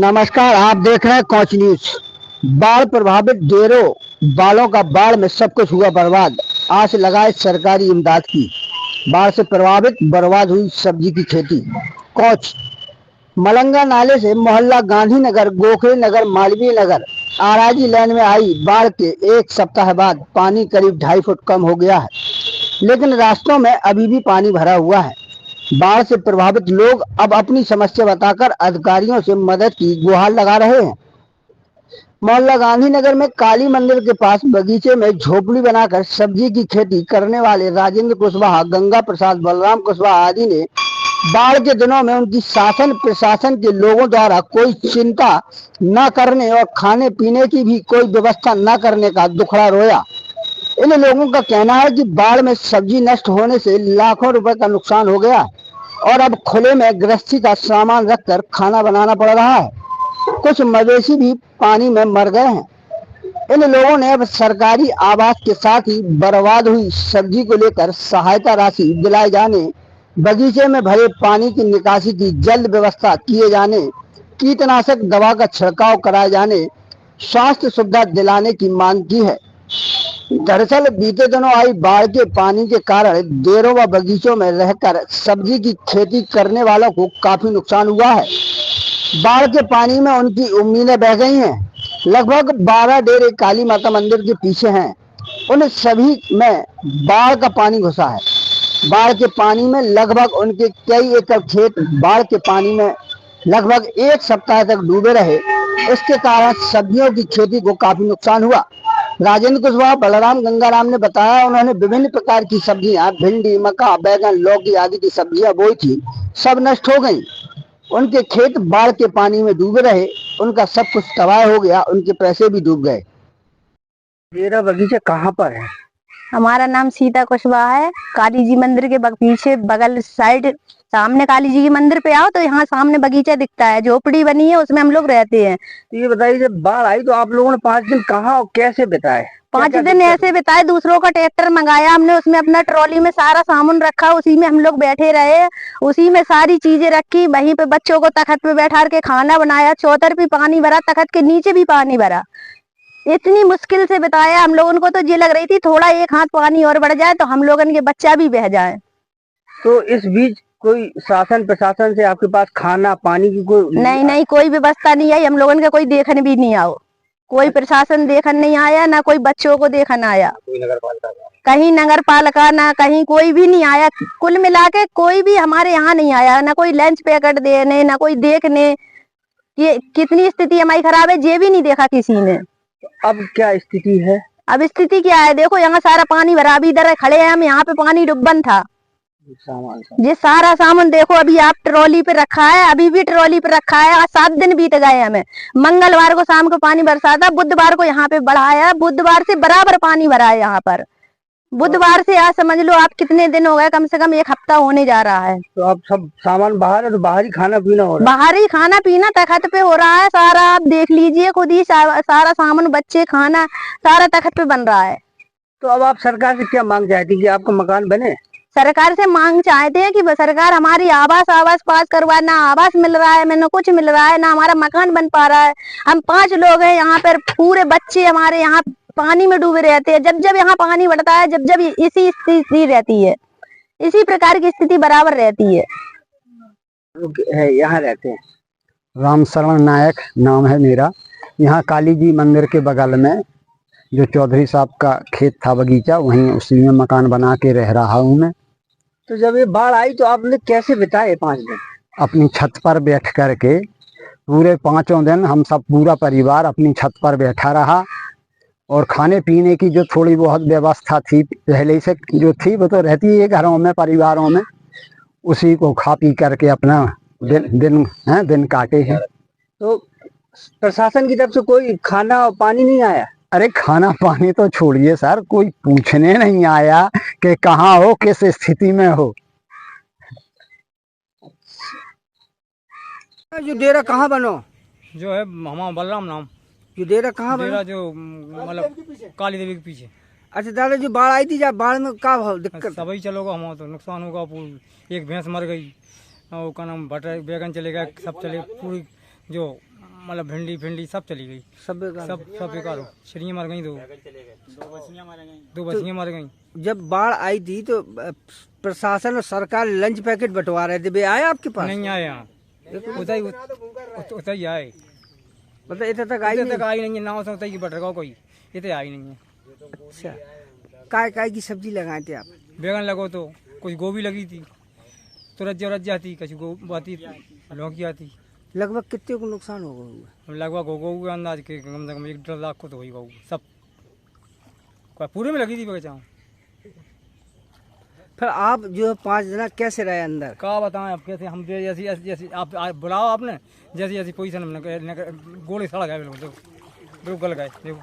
नमस्कार, आप देख रहे हैं कोच न्यूज। बाढ़ प्रभावित डेरों बालों का बाढ़ में सब कुछ हुआ बर्बाद। आस लगाए सरकारी इमदाद की। बाढ़ से प्रभावित बर्बाद हुई सब्जी की खेती। कोच मलंगा नाले से मोहल्ला गांधी नगर, गोखले नगर, मालवीय नगर, आराजी लैन में आई बाढ़ के एक सप्ताह बाद पानी करीब 2.5 फुट कम हो गया है, लेकिन रास्तों में अभी भी पानी भरा हुआ है। बाढ़ से प्रभावित लोग अब अपनी समस्या बताकर अधिकारियों से मदद की गुहार लगा रहे हैं। मोहल्ला गांधीनगर में काली मंदिर के पास बगीचे में झोपड़ी बनाकर सब्जी की खेती करने वाले राजेंद्र कुशवाहा, गंगा प्रसाद, बलराम कुशवाहा आदि ने बाढ़ के दिनों में उनकी शासन प्रशासन के लोगों द्वारा कोई चिंता न करने और खाने पीने की भी कोई व्यवस्था न करने का दुखड़ा रोया। इन लोगों का कहना है कि बाढ़ में सब्जी नष्ट होने से लाखों रुपए का नुकसान हो गया और अब खुले में गृहस्थी का सामान रखकर खाना बनाना पड़ रहा है। कुछ मवेशी भी पानी में मर गए हैं। इन लोगों ने अब सरकारी आवास के साथ ही बर्बाद हुई सब्जी को लेकर सहायता राशि दिलाए जाने, बगीचे में भरे पानी की निकासी की जल्द व्यवस्था किए जाने, कीटनाशक दवा का छिड़काव कराए जाने, स्वास्थ्य सुविधा दिलाने की मांग की है। दरअसल बीते दिनों आई बाढ़ के पानी के कारण डेरों व बगीचों में रहकर सब्जी की खेती करने वालों को काफी नुकसान हुआ है। बाढ़ के पानी में उनकी उम्मीदें बह गई हैं। लगभग 12 डेरे काली माता मंदिर के पीछे हैं। उन सभी में बाढ़ का पानी घुसा है। बाढ़ के पानी में लगभग उनके कई एकड़ खेत बाढ़ के पानी में लगभग एक सप्ताह तक डूबे रहे। इसके कारण सब्जियों की खेती को काफी नुकसान हुआ। राजेंद्र कुशवाहा, बलराम, गंगाराम ने बताया, उन्होंने विभिन्न प्रकार की सब्जियां, भिंडी, मक्का, बैगन, लौकी आदि की सब्जियां बोई थी, सब नष्ट हो गईं। उनके खेत बाढ़ के पानी में डूबे रहे, उनका सब कुछ तबाह हो गया, उनके पैसे भी डूब गए। मेरा बगीचा कहाँ पर है? हमारा नाम सीता कुशवाहा है। काली जी मंदिर के पीछे बगल साइड सामने काली जी के मंदिर पे आओ तो यहाँ सामने बगीचा दिखता है, झोपड़ी बनी है, उसमें हम लोग रहते हैं। तो ये बताइए, जब बाढ़ आई तो आप लोगों ने 5 दिन कहाँ और कैसे बिताए? 5 दिन ऐसे बिताए, दूसरों का ट्रैक्टर मंगाया हमने, उसमें अपना ट्रॉली में सारा सामान रखा, उसी में हम लोग बैठे रहे, उसी में सारी चीजें रखी, वहीं पे बच्चों को तखत पे बैठा के खाना बनाया, चौतर भी पानी भरा, तखत के नीचे भी पानी भरा। इतनी मुश्किल से बिताया। हम लोगों को तो ये लग रही थी थोड़ा एक हाथ पानी और बढ़ जाए तो हम लोगन के बच्चा भी बह जाए। तो इस बीच कोई शासन प्रशासन से आपके पास खाना पानी की कोई नहीं, कोई व्यवस्था नहीं आई। हम लोगन का कोई देखने भी नहीं आओ, कोई प्रशासन देखने नहीं आया, ना कोई बच्चों को देखने आया, कहीं नगर पालिका ना कहीं कोई भी नहीं आया। कुल मिला के कोई भी हमारे यहाँ नहीं आया, ना कोई लंच पैकेट देने, ना कोई देखने। ये कितनी स्थिति हमारी खराब है, ये भी नहीं देखा किसी ने। अब क्या स्थिति है? अब स्थिति क्या है, देखो यहाँ सारा पानी भरा, अभी इधर खड़े हैं हम, यहाँ पे पानी डुब्बन था। ये सारा सामान देखो अभी आप ट्रॉली पे रखा है, अभी भी ट्रॉली पे रखा है। आज 7 दिन बीत गए हमें। मंगलवार को शाम को पानी बरसा था, बुधवार को यहाँ पे बढ़ाया, बुधवार से बराबर पानी भरा है यहाँ पर। बुधवार से आज समझ लो आप कितने दिन हो गए, कम से कम 1 हफ्ता होने जा रहा है। तो अब सब सामान बाहर है, तो बाहर ही खाना पीना हो रहा है? बाहर ही खाना पीना तखत पे हो रहा है सारा, आप देख लीजिए खुद ही, सारा सामान, बच्चे, खाना सारा तखत पे बन रहा है। तो अब आप सरकार से क्या मांग चाहती कि आपका मकान बने? सरकार से मांग चाहते हैं कि सरकार हमारी आवास पास करवाए। ना आवास मिल रहा है, ना कुछ मिल रहा है, ना हमारा मकान बन पा रहा है। हम 5 लोग हैं यहाँ पर, पूरे बच्चे हमारे यहाँ पानी में डूबे रहते हैं। जब जब यहाँ पानी बढ़ता है, जब जब इसी स्थिति रहती है, इसी प्रकार की स्थिति बराबर रहती है। यहाँ रहते हैं। राम शरण नायक नाम है मेरा। यहाँ काली जी मंदिर के बगल में जो चौधरी साहब का खेत था बगीचा, वहीं उसी में मकान बना के रह रहा हूँ मैं। तो जब ये बाढ़ आई तो आपने कैसे बिताए 5 दिन? अपनी छत पर बैठ करके पूरे 5 दिन हम सब पूरा परिवार अपनी छत पर बैठा रहा, और खाने पीने की जो थोड़ी बहुत व्यवस्था थी पहले से जो थी वो तो रहती है घरों में, परिवारों में, उसी को खा पी करके अपना दिन काटे हैं। तो प्रशासन की तरफ से कोई खाना और पानी नहीं आया? अरे खाना पानी तो छोड़िए सर, कोई पूछने नहीं आया कि कहाँ हो, किस स्थिति में हो। जो डेरा कहाँ बनो? जो है हमारा बलराम नाम। जो डेरा कहाँ बनो? डेरा जो मतलब काली देवी के पीछे। अच्छा दादा, जो बाढ़ आई थी, जब बाढ़ में क्या भाव दिक्कत? सभी चलोगा, हमारा तो नुकसान होगा। एक भैंस मर गई, और का नाम बैगन चले गए, सब चले, पूरी जो मतलब भिंडी भिंडी सब चली गई, सब बेकार सब बेकार हो। चिड़िया मर गई, दो बछियां मर गई। जब बाढ़ आई थी तो प्रशासन और सरकार लंच पैकेट बंटवा रहे थे, वे आए आपके पास? नहीं आए यहाँ, उतना ही आए, मतलब इतना तक आई इतने नहीं? तक आई नहीं है, नाव से उतना ही बट रखा कोई, इतने आई नहीं है। अच्छा, काय की सब्जी लगाए थे आप? बैगन लगो तो कुछ गोभी लगी थी, तो रज जाती, कुछ आती, लौकी आती। लगभग कितने को नुकसान होगा हुआ? लगभग हो गया अंदाज के कम से कम 1.5 लाख को तो वही गऊ सब पूरे में लगी थी बगीचा। फिर आप जो 5 जना कैसे रहे अंदर? क्या बताएं अब, कैसे हम जैसी जैसी आप बुलाओ आपने, जैसी जैसी पोजीशन में गोले सड़ गए, बिल्कुल गल गए। देखो